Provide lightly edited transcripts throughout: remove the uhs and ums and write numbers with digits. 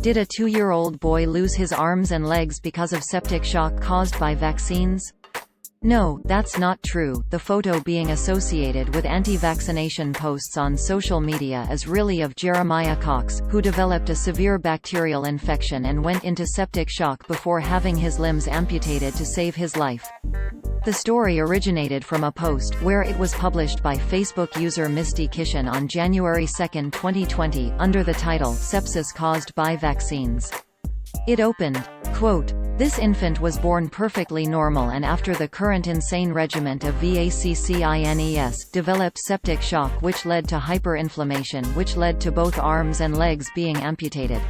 Did a 2-year-old boy lose his arms and legs because of septic shock caused by vaccines? No, that's not true. The photo being associated with anti-vaccination posts on social media is really of Jeremiah Cox, who developed a severe bacterial infection and went into septic shock before having his limbs amputated to save his life. The story originated from a post, where it was published by Facebook user Misty Kishan on January 2, 2020, under the title, "Sepsis Caused by Vaccines." It opened, quote, "This infant was born perfectly normal and after the current insane regimen of vaccines, developed septic shock which led to hyperinflammation which led to both arms and legs being amputated.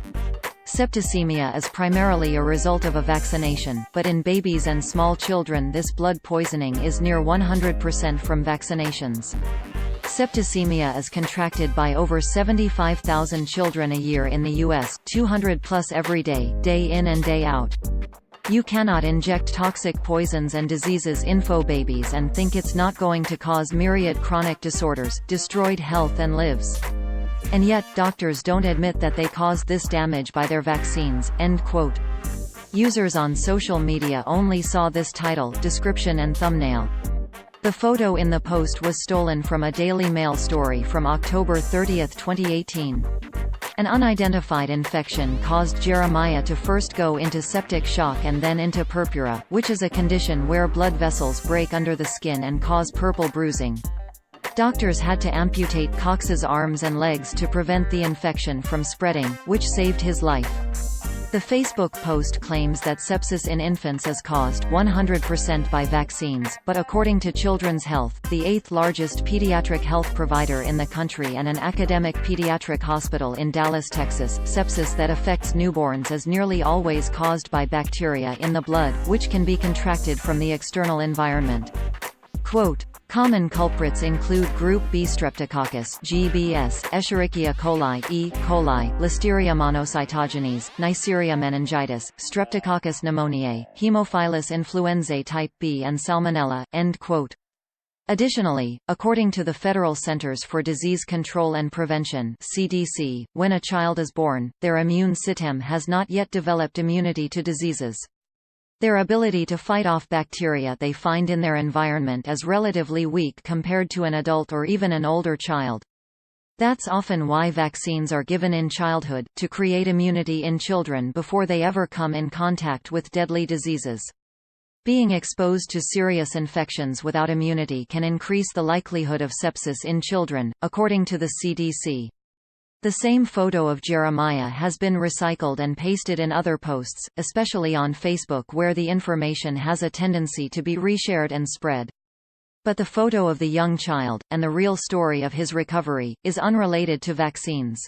Septicemia is primarily a result of a vaccination, but in babies and small children this blood poisoning is near 100% from vaccinations. Septicemia is contracted by over 75,000 children a year in the U.S., 200 plus every day, day in and day out. You cannot inject toxic poisons and diseases info babies and think it's not going to cause myriad chronic disorders, destroyed health and lives. And yet, doctors don't admit that they caused this damage by their vaccines." End quote. Users on social media only saw this title, description and thumbnail. The photo in the post was stolen from a Daily Mail story from October 30, 2018. An unidentified infection caused Jeremiah to first go into septic shock and then into purpura, which is a condition where blood vessels break under the skin and cause purple bruising. Doctors had to amputate Cox's arms and legs to prevent the infection from spreading, which saved his life. The Facebook post claims that sepsis in infants is caused 100% by vaccines, but according to Children's Health, the 8th largest pediatric health provider in the country and an academic pediatric hospital in Dallas, Texas, sepsis that affects newborns is nearly always caused by bacteria in the blood, which can be contracted from the external environment. Quote, "Common culprits include Group B Streptococcus (GBS), Escherichia coli (E. coli), Listeria monocytogenes, Neisseria meningitis, Streptococcus pneumoniae, Haemophilus influenzae type B and Salmonella." End quote. Additionally, according to the Federal Centers for Disease Control and Prevention (CDC), when a child is born, their immune system has not yet developed immunity to diseases. Their ability to fight off bacteria they find in their environment is relatively weak compared to an adult or even an older child. That's often why vaccines are given in childhood, to create immunity in children before they ever come in contact with deadly diseases. Being exposed to serious infections without immunity can increase the likelihood of sepsis in children, according to the CDC. The same photo of Jeremiah has been recycled and pasted in other posts, especially on Facebook where the information has a tendency to be reshared and spread. But the photo of the young child, and the real story of his recovery, is unrelated to vaccines.